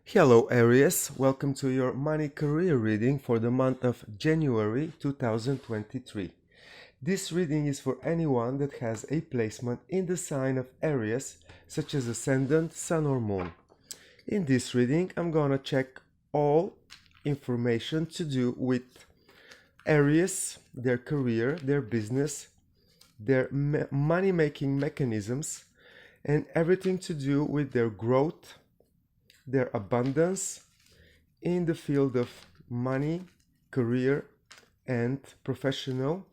Hello Aries, welcome to your money career reading for the month of January 2023. This reading is for anyone that has a placement in the sign of Aries, such as Ascendant, Sun or Moon. In this reading, I'm gonna check all information to do with Aries, their career, their business, their money-making mechanisms, and everything to do with their growth, their abundance in the field of money, career, and professional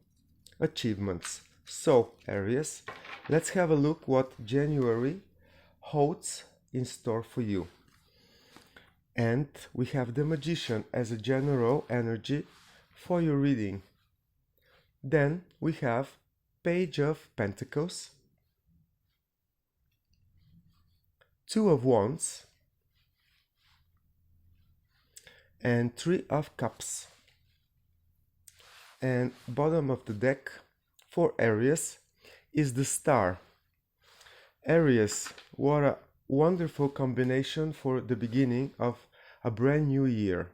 achievements. So, Aries, let's have a look what January holds in store for you. And we have the Magician as a general energy for your reading. Then we have Page of Pentacles, Two of Wands, and Three of Cups. And bottom of the deck for Aries is the Star. Aries, what a wonderful combination for the beginning of a brand new year.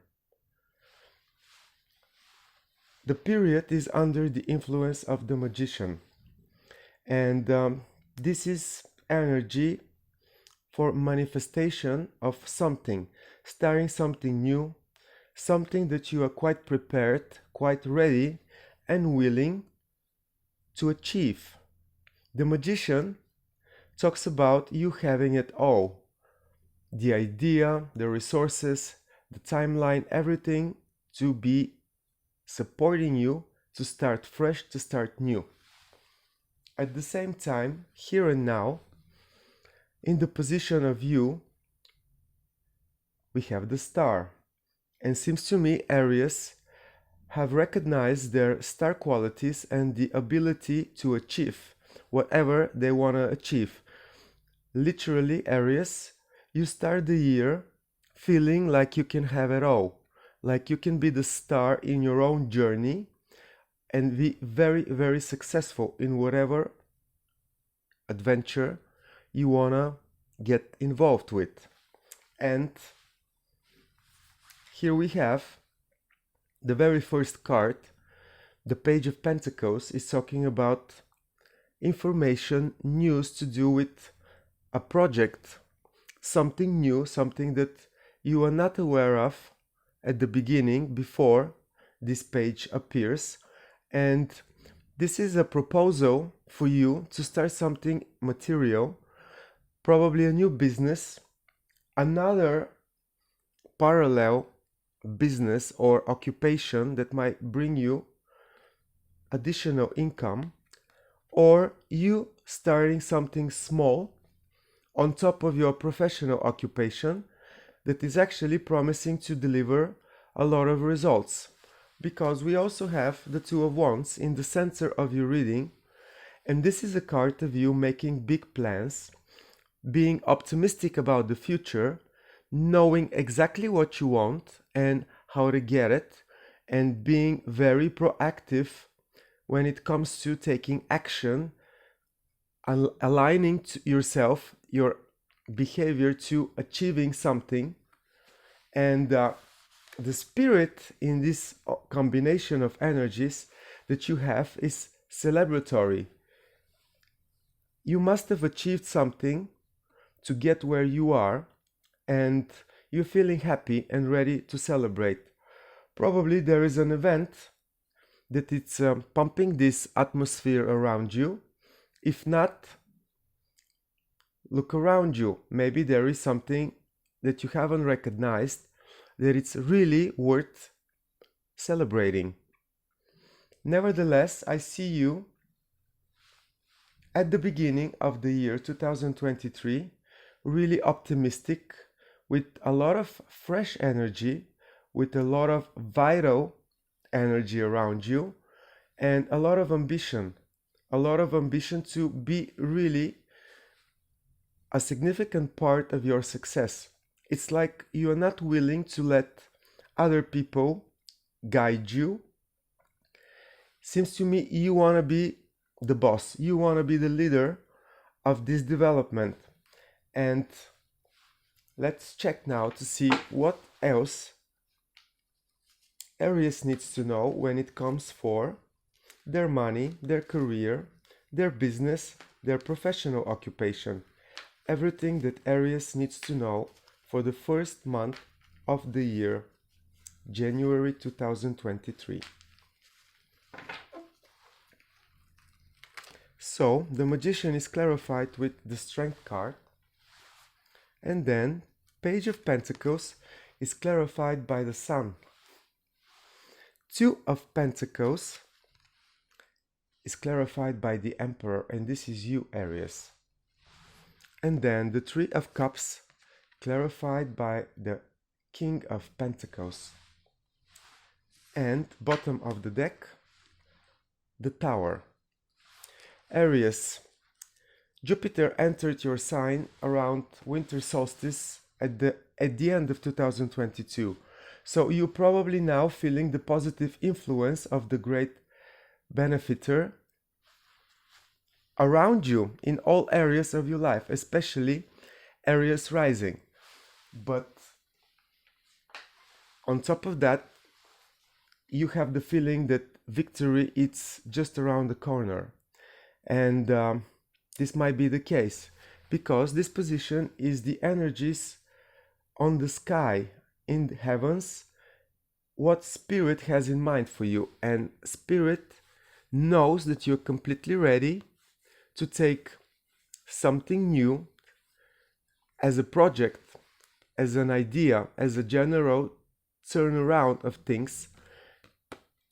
The period is under the influence of the Magician, and this is energy for manifestation of something, starting something new, something that you are quite prepared, quite ready and willing to achieve. The Magician talks about you having it all. The idea, the resources, the timeline, everything to be supporting you to start fresh, to start new. At the same time, here and now, in the position of you, we have the Star. And seems to me Aries have recognized their star qualities and the ability to achieve whatever they want to achieve. Literally, Aries, you start the year feeling like you can have it all, like you can be the star in your own journey and be very, very successful in whatever adventure you want to get involved with. And here we have the very first card. The Page of Pentacles is talking about information, news to do with a project, something new, something that you are not aware of at the beginning before this page appears. And this is a proposal for you to start something material, probably a new business, another parallel business or occupation that might bring you additional income, or you starting something small on top of your professional occupation that is actually promising to deliver a lot of results. Because we also have the Two of Wands in the center of your reading, and this is a card of you making big plans, being optimistic about the future, knowing exactly what you want and how to get it, and being very proactive when it comes to taking action, aligning yourself, your behavior to achieving something. And the spirit in this combination of energies that you have is celebratory. You must have achieved something to get where you are, and you're feeling happy and ready to celebrate. Probably there is an event that it's pumping this atmosphere around you. If not, look around you. Maybe there is something that you haven't recognized that it's really worth celebrating. Nevertheless, I see you at the beginning of the year 2023 really optimistic, with a lot of fresh energy, with a lot of vital energy around you, and a lot of ambition to be really a significant part of your success. It's like you are not willing to let other people guide you. Seems to me you want to be the boss, you want to be the leader of this development. And let's check now to see what else Aries needs to know when it comes for their money, their career, their business, their professional occupation. Everything that Aries needs to know for the first month of the year, January 2023. So, the Magician is clarified with the Strength card, and then Page of Pentacles is clarified by the Sun. Two of Pentacles is clarified by the Emperor, and this is you, Aries. And then the Three of Cups clarified by the King of Pentacles. And bottom of the deck, the Tower. Aries, Jupiter entered your sign around winter solstice at the end of 2022. So you're probably now feeling the positive influence of the great benefactor around you in all areas of your life, especially Aries rising. But on top of that, you have the feeling that victory is just around the corner. And this might be the case because this position is the energies on the sky, in the heavens, what Spirit has in mind for you. And Spirit knows that you're completely ready to take something new as a project, as an idea, as a general turnaround of things,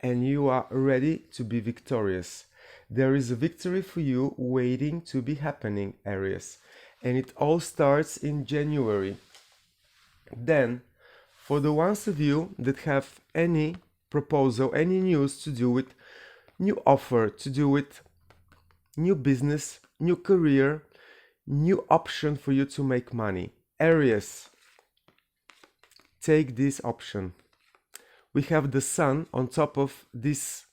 and you are ready to be victorious. There is a victory for you waiting to be happening, Aries, and it all starts in January. Then, for the ones of you that have any proposal, any news to do with new offer, to do with new business, new career, new option for you to make money, Aries, take this option. We have the Sun on top of this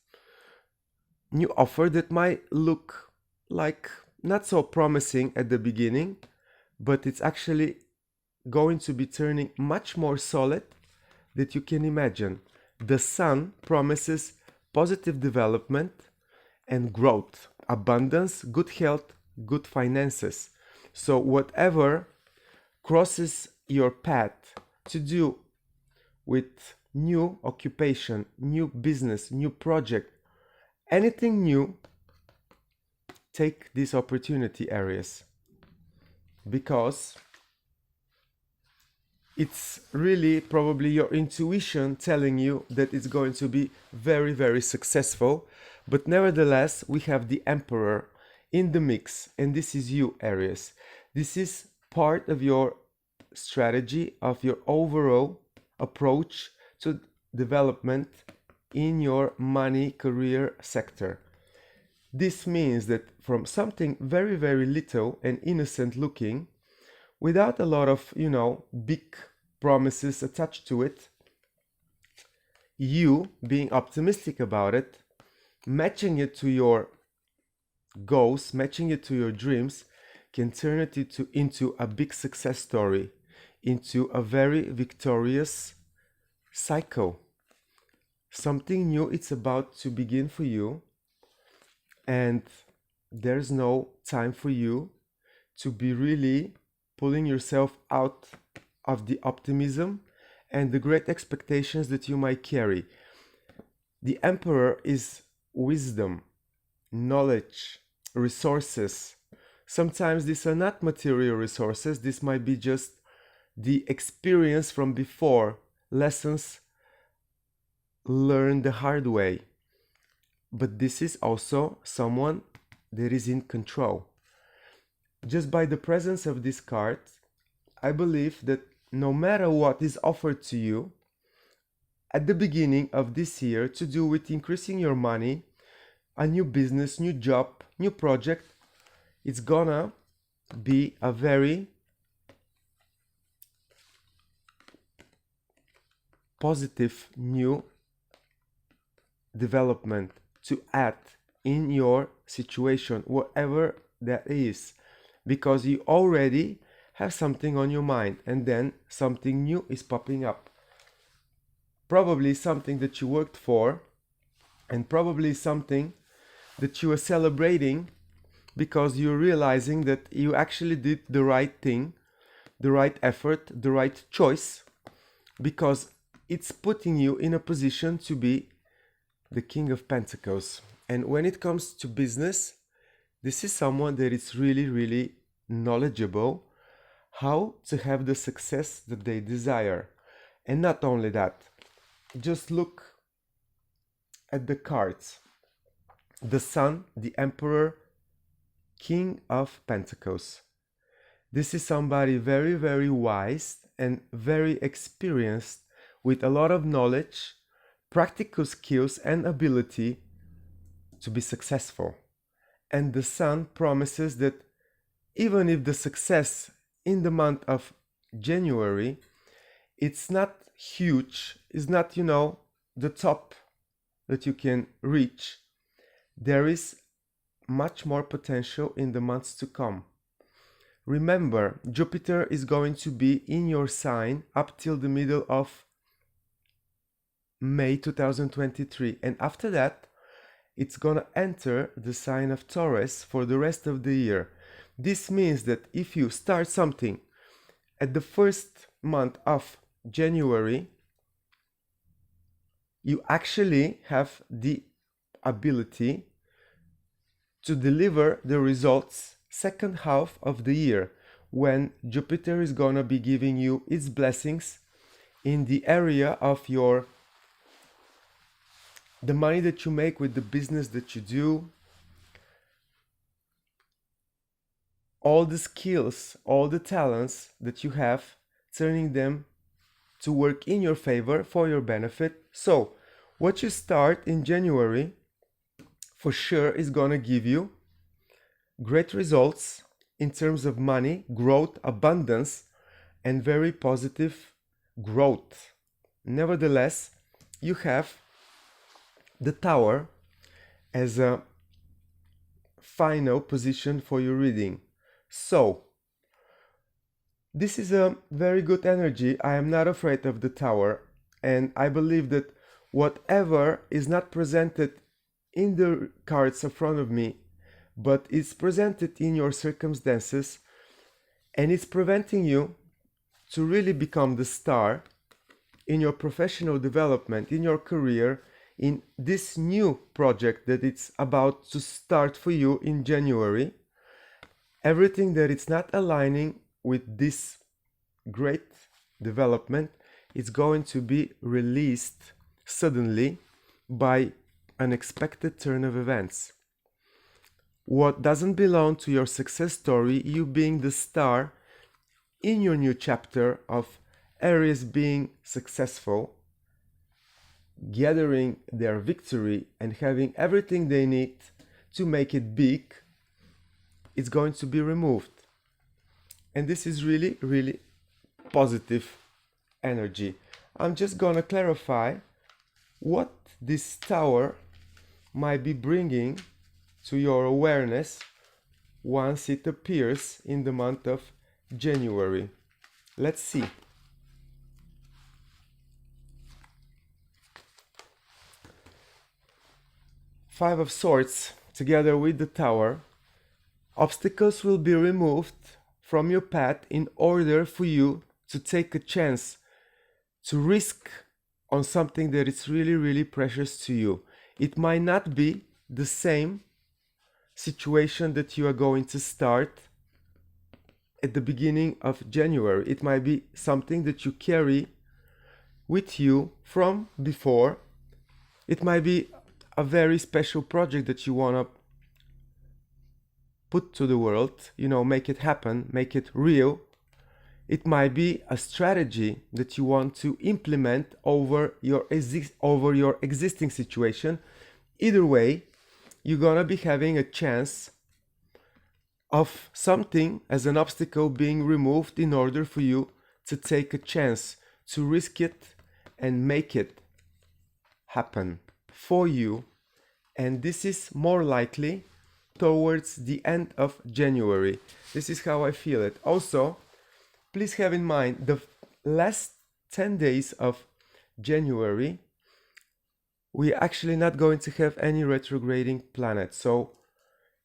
new offer that might look like not so promising at the beginning, but it's actually going to be turning much more solid than you can imagine. The Sun promises positive development and growth, abundance, good health, good finances. So whatever crosses your path to do with new occupation, new business, new project, anything new, take this opportunity, Aries, because it's really probably your intuition telling you that it's going to be very, very successful. But nevertheless, we have the Emperor in the mix, and this is you, Aries. This is part of your strategy, of your overall approach to development in your money career sector. This means that from something very, very little and innocent looking, without a lot of, big promises attached to it, you being optimistic about it, matching it to your goals, matching it to your dreams, can turn it into a big success story, into a very victorious cycle. Something new it's about to begin for you, and there's no time for you to be really pulling yourself out of the optimism and the great expectations that you might carry. The Emperor is wisdom, knowledge, resources. Sometimes these are not material resources. This might be just the experience from before, lessons learned the hard way. But this is also someone that is in control. Just by the presence of this card, I believe that no matter what is offered to you at the beginning of this year to do with increasing your money, a new business, new job, new project, it's gonna be a very positive new development to add in your situation, whatever that is, because you already have something on your mind, and then something new is popping up. Probably something that you worked for, and probably something that you are celebrating because you're realizing that you actually did the right thing, the right effort, the right choice, because it's putting you in a position to be the King of Pentacles. And when it comes to business, this is someone that is really, really knowledgeable how to have the success that they desire. And not only that, just look at the cards. The Sun, the Emperor, King of Pentacles. This is somebody very, very wise and very experienced, with a lot of knowledge, practical skills and ability to be successful. And the Sun promises that even if the success in the month of January, it's not huge, it's not, the top that you can reach, there is much more potential in the months to come. Remember, Jupiter is going to be in your sign up till the middle of May 2023, and after that it's gonna enter the sign of Taurus for the rest of the year. This means that if you start something at the first month of January, you actually have the ability to deliver the results second half of the year, when Jupiter is gonna be giving you its blessings in the area of the money that you make with the business that you do, all the skills, all the talents that you have, turning them to work in your favor for your benefit. So what you start in January for sure is gonna give you great results in terms of money, growth, abundance, and very positive growth. Nevertheless, you have the Tower as a final position for your reading. So this is a very good energy. I am not afraid of the Tower, and I believe that whatever is not presented in the cards in front of me, but it's presented in your circumstances, and it's preventing you to really become the star in your professional development, in your career, in this new project that it's about to start for you in January. Everything that it's not aligning with this great development is going to be released suddenly by an unexpected turn of events. What doesn't belong to your success story, you being the star in your new chapter of Aries being successful, gathering their victory and having everything they need to make it big, it's going to be removed. And this is really, really positive energy. I'm just gonna clarify what this Tower might be bringing to your awareness once it appears in the month of January. Let's see. Five of Swords together with the Tower. Obstacles will be removed from your path in order for you to take a chance to risk on something that is really, really precious to you. It might not be the same situation that you are going to start at the beginning of January. It might be something that you carry with you from before. It might be a very special project that you want to put to the world, make it happen, make it real. It might be a strategy that you want to implement over your existing situation. Either way, you're gonna be having a chance of something as an obstacle being removed in order for you to take a chance to risk it and make it happen for you. And this is more likely towards the end of January. This is how I feel it. Also, please have in mind the last 10 days of January, we're actually not going to have any retrograding planet. So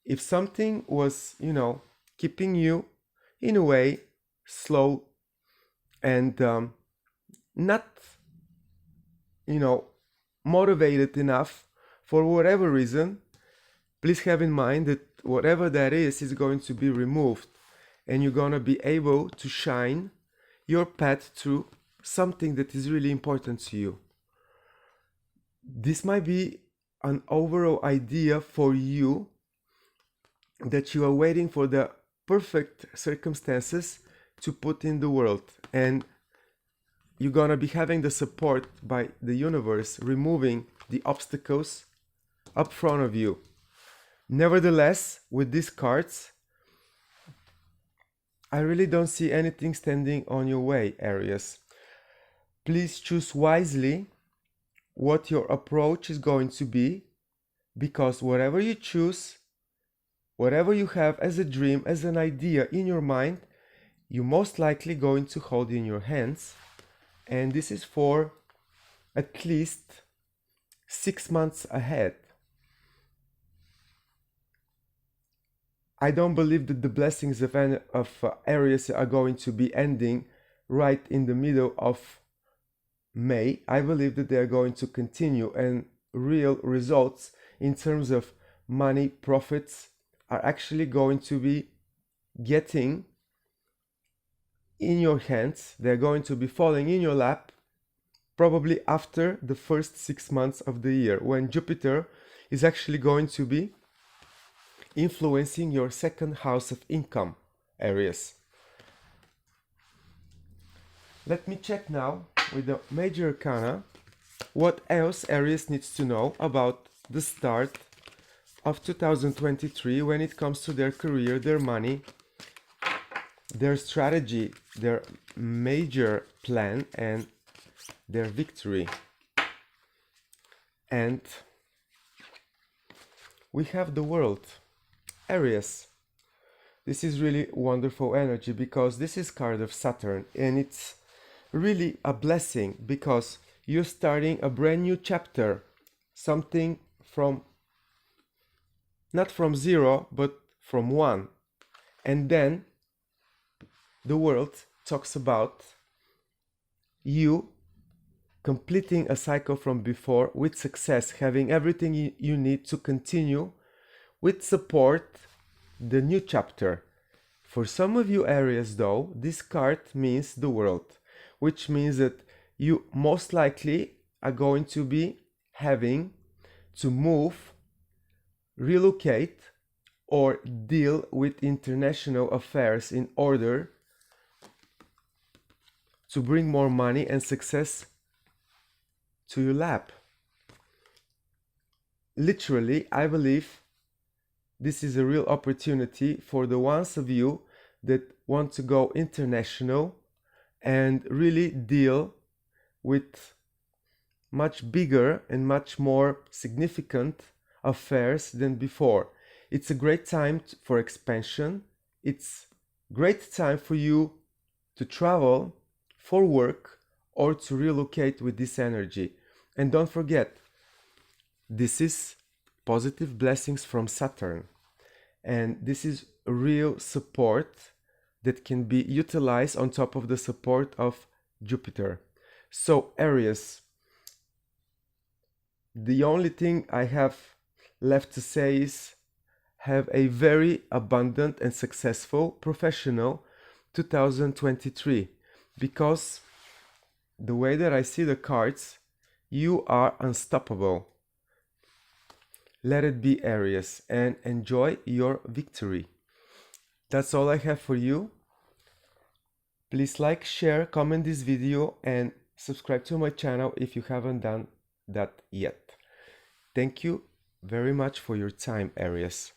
if something was, keeping you in a way slow and not, motivated enough for whatever reason, please have in mind that whatever that is going to be removed, and you're going to be able to shine your path through something that is really important to you. This might be an overall idea for you, that you are waiting for the perfect circumstances to put in the world, and you're going to be having the support by the universe, removing the obstacles up front of you. Nevertheless, with these cards, I really don't see anything standing on your way, Aries. Please choose wisely what your approach is going to be, because whatever you choose, whatever you have as a dream, as an idea in your mind, you're most likely going to hold in your hands. And this is for at least 6 months ahead. I don't believe that the blessings of Aries are going to be ending right in the middle of May. I believe that they are going to continue, and real results in terms of money, profits, are actually going to be getting in your hands. They're going to be falling in your lap probably after the first 6 months of the year, when Jupiter is actually going to be influencing your second house of income, Aries. Let me check now with the major arcana what else Aries needs to know about the start of 2023 when it comes to their career, their money, their strategy, their major plan, and their victory. And we have the World. Aries, this is really wonderful energy, because this is card of Saturn, and it's really a blessing, because you're starting a brand new chapter, something from not from 0 but from 1. And then the World talks about you completing a cycle from before with success, having everything you need to continue with support the new chapter. For some of you Aries though, this card means the World, which means that you most likely are going to be having to move, relocate, or deal with international affairs in order to bring more money and success to your lap. Literally, I believe this is a real opportunity for the ones of you that want to go international and really deal with much bigger and much more significant affairs than before. It's a great time for expansion. It's great time for you to travel for work or to relocate with this energy. And don't forget, this is positive blessings from Saturn, and this is real support that can be utilized on top of the support of Jupiter. So Aries, the only thing I have left to say is have a very abundant and successful professional 2023, because the way that I see the cards, you are unstoppable. Let it be, Aries, and enjoy your victory. That's all I have for you. Please like, share, comment this video, and subscribe to my channel if you haven't done that yet. Thank you very much for your time, Aries.